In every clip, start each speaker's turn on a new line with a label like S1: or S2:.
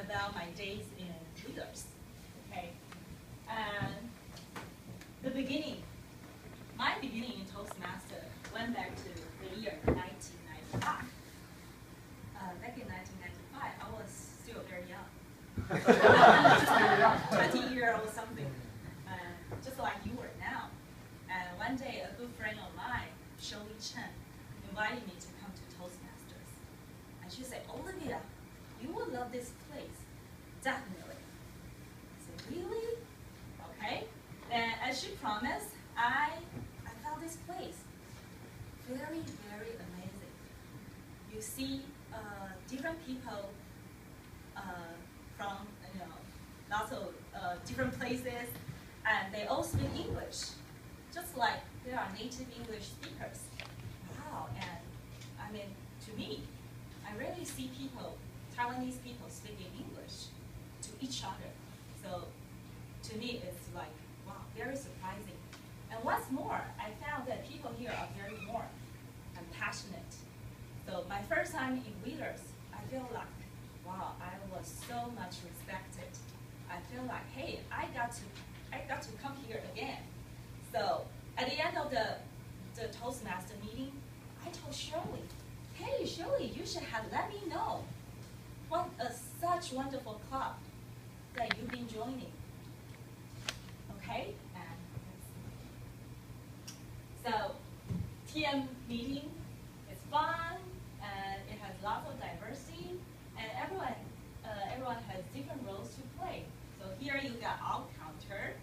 S1: about my days in leaders. Okay, and the beginning, my beginning in Toastmaster went back to the year 1995. Back in 1995, I was still very young. 20-year-old something, just like you were now. And one day, a good friend of mine, Shirley Chen, invited me to come to Toastmasters. And she said, Olivia, you will love this place, definitely. I said, really? Okay. And as she promised, I found this place very, very amazing. You see different people from lots of different places, and they all speak English, just like they are native English speakers. Wow, and I mean, to me, I rarely see people, Taiwanese people speaking English to each other. So to me, it's like, wow, very surprising. And what's more, I found that people here are very warm and passionate. So my first time in Leaders, I feel like, wow, I was so much respected. I feel like, hey, I got to come here again. So at the end of the Toastmaster meeting, I told Shirley, hey, Shirley, you should have let me know what such wonderful club that you've been joining. Okay, and so TM meeting is fun, and it has lots of diversity, and everyone has different roles to play. So here you got all counter,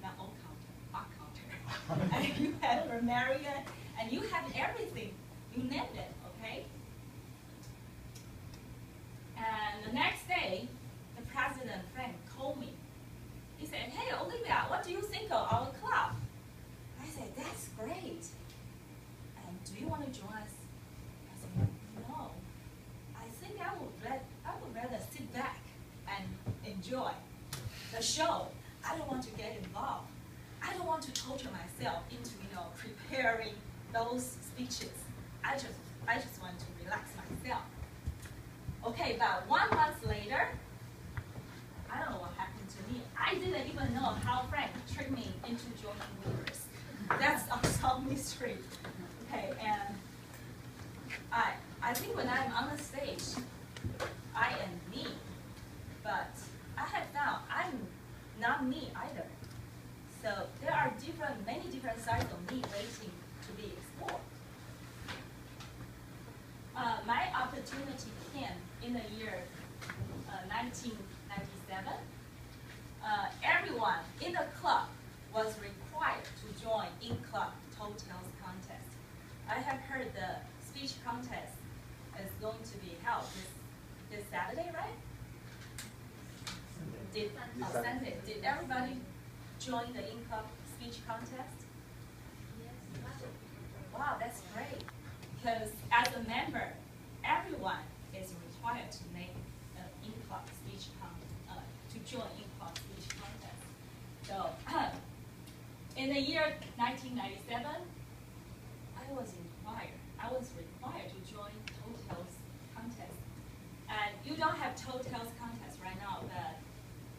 S1: not all counter, all counter, and you have grammarian, and you have everything. You named it, okay? And the next day, the president, Frank, called me. He said, hey, Olivia, what do you think of our club? I said, that's great. And do you want to join us? I said, no. I think I would rather sit back and enjoy the show. I don't want to get involved. I don't want to torture myself into preparing those speeches. I just want to relax myself. Okay, about 1 month later, I don't know what happened to me. I didn't even know how Frank tricked me into joining Leaders. That's a solved mystery. Okay, and I think when I'm on the stage, I am me. But I have found I'm not me either. So there are many different sides of me waiting to be explored. My opportunity came in the year 1997. Everyone in the club was required to join in-club Tales contest. I have heard the speech contest is going to be held this Saturday, right? Sunday. Did everybody join the in-club speech contest? Yes. Wow, that's great. Because as a member, everyone is required to make an in-club speech to join in-club speech contest. So in the year 1997, I was required to join Tales contest. And you don't have Tales contest right now, but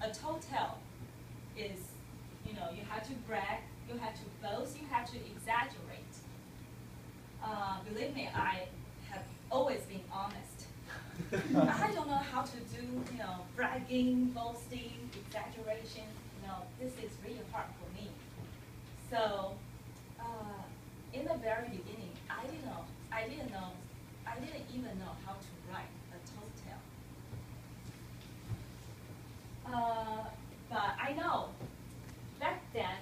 S1: a total is, you have to brag, you have to boast, you have to exaggerate. Believe me, I have always been honest. I don't know how to do, bragging, boasting, exaggeration. This is really hard for me. So, in the very beginning, I didn't even know how to write a total. But I know back then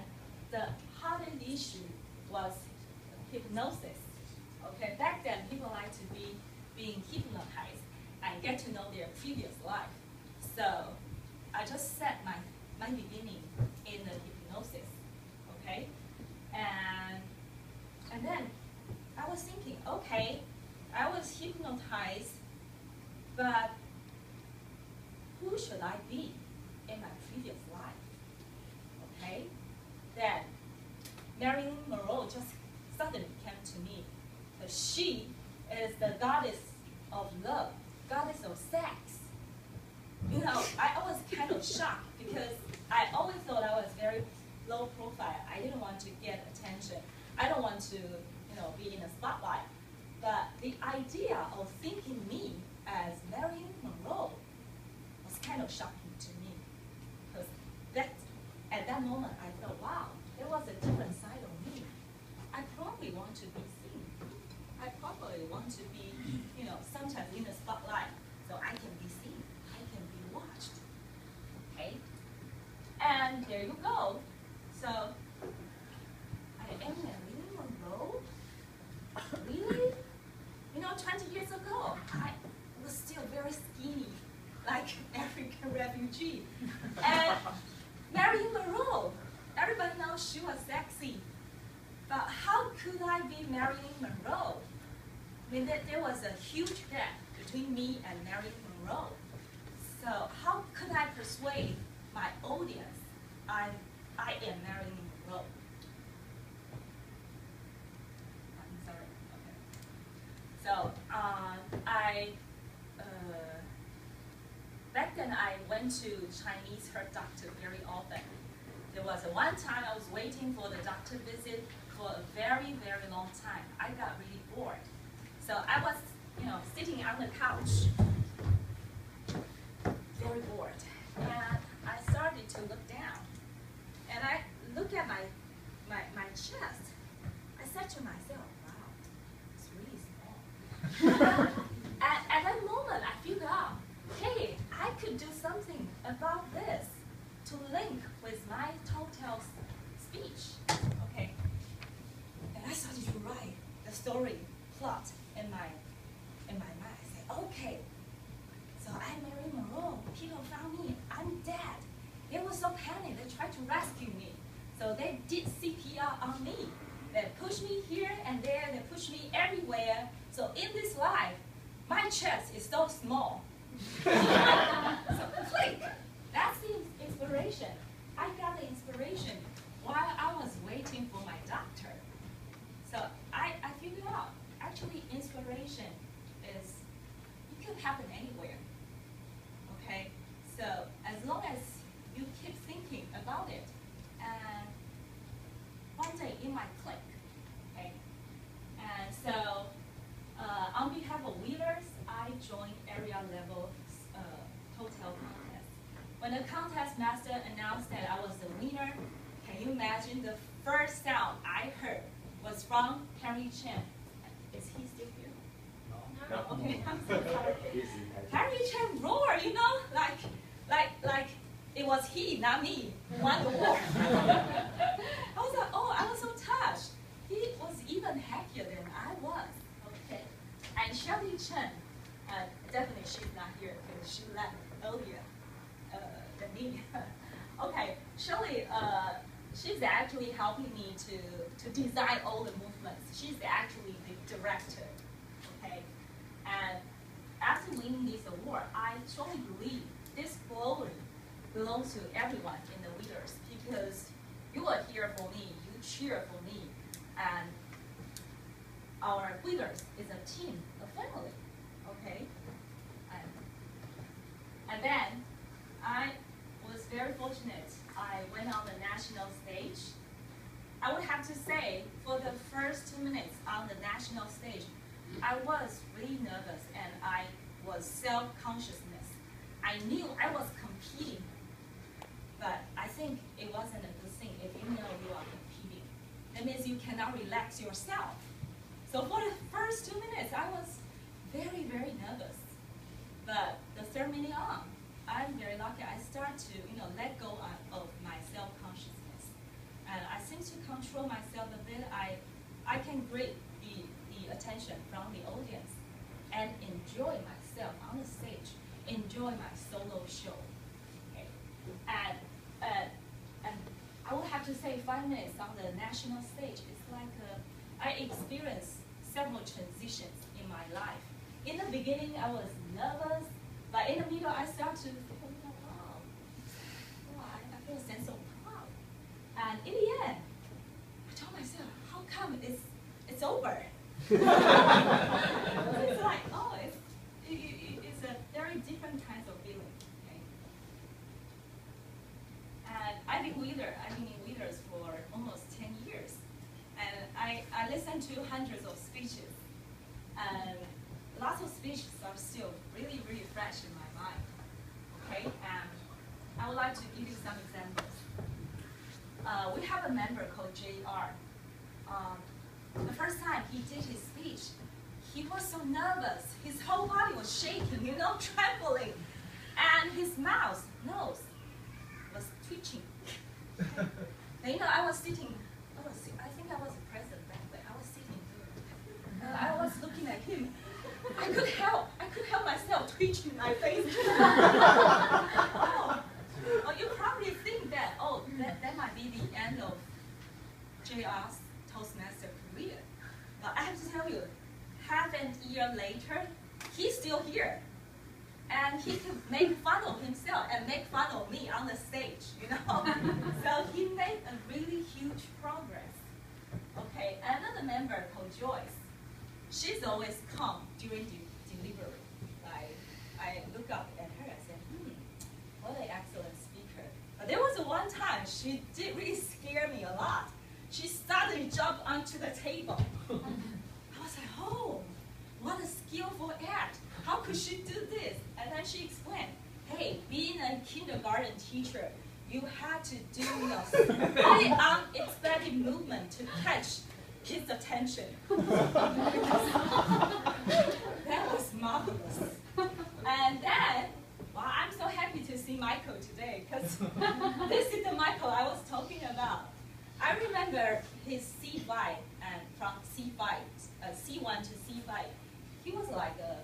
S1: the hottest issue was hypnosis. Okay, back then people like to be being hypnotized and get to know their previous life. So I just set my beginning in the hypnosis. Okay, and then I was thinking, okay, I was hypnotized, but who should I be in my previous life? Okay, then Marilyn Monroe just suddenly came to me. She is the goddess of love, goddess of sex. kind of shocked because I always thought I was very low profile. I didn't want to get attention. I don't want to, be in the spotlight. But the idea of thinking me as Marilyn Monroe was kind of shocking to me. Because at that moment, I thought, wow, there was a different side of me. I probably want to be seen. I probably want to be, sometimes in the spotlight, so I can be seen. I can be watched. Okay? And there you go. So, I am Marilyn Monroe? Really? 20 years ago, I was still very skinny, like African refugee. And Marilyn Monroe, everybody knows she was sexy. But how could I be Marilyn Monroe? I mean, there was a huge gap between me and Marilyn Monroe. So how could I persuade my audience I am Marilyn Monroe? I'm sorry. Okay. So back then I went to Chinese her doctor very often. There was one time I was waiting for the doctor visit for a very, very long time. I got really bored. So I was, sitting on the couch, very bored. And I started to look down. And I looked at my chest. I said to myself, wow, it's really small. At that moment, I figured out, hey, I could do something about this to link with my total speech. Okay. And I started to write the story plot in my mind. I said, okay, so I'm Marilyn Monroe. People found me. I'm dead. They were so panicked. They tried to rescue me. So they did CPR on me. They pushed me here and there. They pushed me everywhere. So in this life, my chest is so small. So click. That's the inspiration. I got the inspiration while I was waiting for my doctor. So I figured out, actually inspiration is, it can happen anywhere. Okay? So as long as you keep thinking about it, and one day it might click. Okay? And so on behalf of Wheelers, I joined area level hotel contest. When the contest master announced that I was the winner, can you imagine the first sound I heard was from Henry Chen. Is he still here? No. Okay, I'm so sorry. Henry Chen roared, like it was he, not me, who won the war. I was like, oh, I was so touched. He was even happier than I was. Okay. And Shirley Chen, definitely she's not here because she left earlier than me. Okay, Shirley, she's actually helping me to design all the movements. She's actually the director, okay? And after winning this award, I strongly believe this glory belongs to everyone in the Leaders because you are here for me, you cheer for me, and our Leaders is a team, a family, okay? And then I was very fortunate. I went on the national stage. I would have to say, for the first 2 minutes on the national stage, I was really nervous and I was self-consciousness. I knew I was competing, but I think it wasn't a good thing if you know you are competing. That means you cannot relax yourself. So for the first 2 minutes, I was very, very nervous. But the third minute on, I'm very lucky. I start to, let go of my self-consciousness, and I seem to control myself a bit. I can grab the attention from the audience and enjoy myself on the stage, enjoy my solo show. Okay, and I would have to say 5 minutes on the national stage. It's like I experienced several transitions in my life. In the beginning, I was nervous, but in the middle, I start to feel, I feel a sense of pride. And in the end, I told myself, how come it's over? It's like, oh, it's a very different kind of feeling. Okay? I've been in leaders for almost 10 years. And I listened to hundreds of speeches. And lots of speeches are still really, really fresh in my mind. Okay, and I would like to give you some examples. We have a member called JR. The first time he did his speech, he was so nervous. His whole body was shaking, trembling. And his nose was twitching. And, I was sitting, I think I was present back then. I was sitting here. I was looking at him. I could help myself twitching my face. You probably think that, that might be the end of JR's Toastmaster career. But I have to tell you, half a year later, he's still here. And he could make fun of himself and make fun of me on the stage, So he made a really huge progress. Okay, another member called Joyce. She's always calm during delivery. I look up at her and said, what an excellent speaker. But there was one time she did really scare me a lot. She suddenly jumped onto the table. I was like, oh, what a skillful act. How could she do this? And then she explained, hey, being a kindergarten teacher, you had to do really unexpected movement to catch kids' attention. That was marvelous. And then, I'm so happy to see Michael today, because this is the Michael I was talking about. I remember his C5, and from C1 to C5, he was like a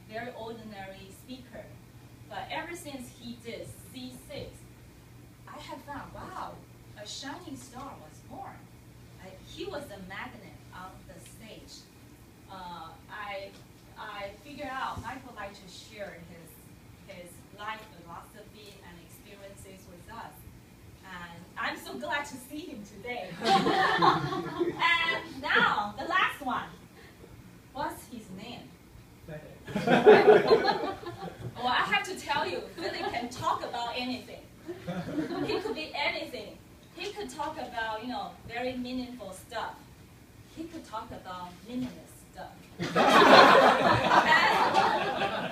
S1: very ordinary speaker. But ever since he did C6, I have found, wow, a shining star was born. He was a magnet on the stage. I figured out Michael liked to share his life philosophy and experiences with us. And I'm so glad to see him today. And now, the last one. What's his name? Well, I have to tell you, Philip can talk about anything. He could be anything. He could talk about, very meaningful stuff. He could talk about meaningless stuff. And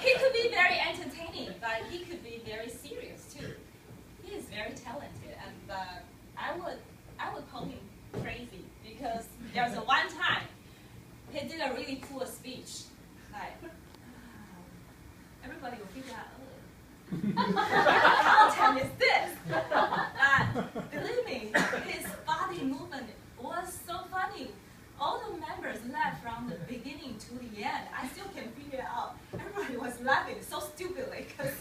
S1: he could be very entertaining, but he could be very serious too. He is very talented, and I would call him crazy, because there was one time he did a really cool speech. Everybody will figure out, how content is this? Believe me, his body movement was so funny. All the members laughed from the beginning to the end. I still can figure out. Everybody was laughing so stupidly, because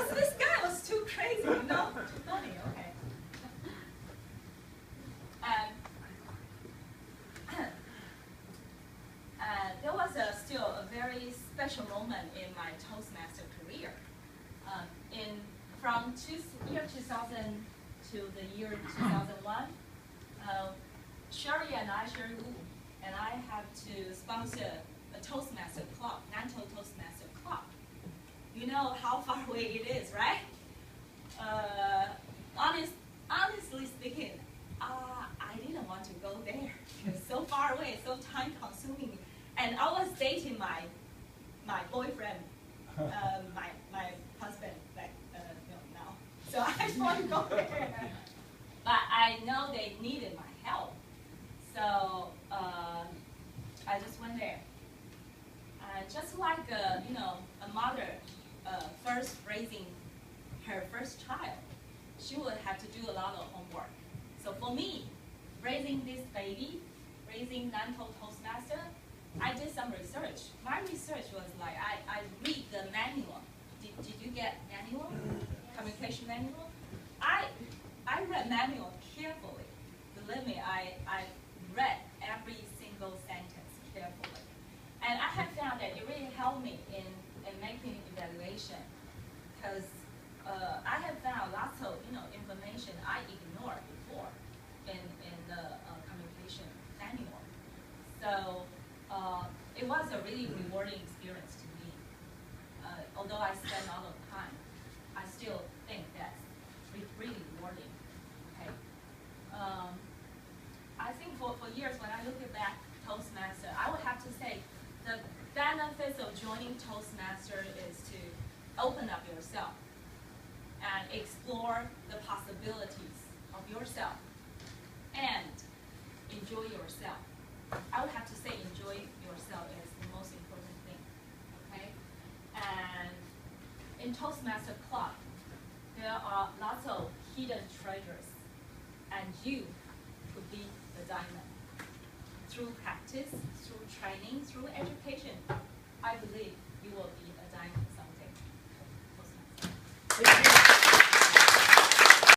S1: this guy was too crazy, too funny, okay. There was still a very special moment in my Toastmaster career. From year 2000 to the year 2001, Sherry Wu, and I have to sponsor a Toastmaster Club, Nantou Toastmaster Club. You know how far away it is, right? Honestly speaking, I didn't want to go there. It's so far away, so time consuming. And I was dating my boyfriend, my husband, now. So I didn't want to go there. But I know they needed my help. So I just went there. Just like a mother first raising her first child, she would have to do a lot of homework. So for me, raising this baby, raising Nantou Toastmaster, I did some research. My research was like, I read the manual. Did you get manual? Communication manual? I read manual carefully. Believe me, I read every single sentence carefully. And I have found that it really helped me in making evaluation, because I have found lots of information I ignored before in the communication manual. So it was a really rewarding experience to me. Although I spent a lot of time, I still think that's really rewarding. Okay. I think for years when I look back Toastmaster, I would have to say the benefits of joining Toastmaster is to open up yourself and explore the possibilities of yourself and enjoy yourself. I would have to say enjoy yourself is the most important thing. Okay? And in Toastmasters Club, there are lots of hidden treasures, and you could be the diamond. Through practice, through training, through education, I believe you will be a diamond someday. Toastmasters.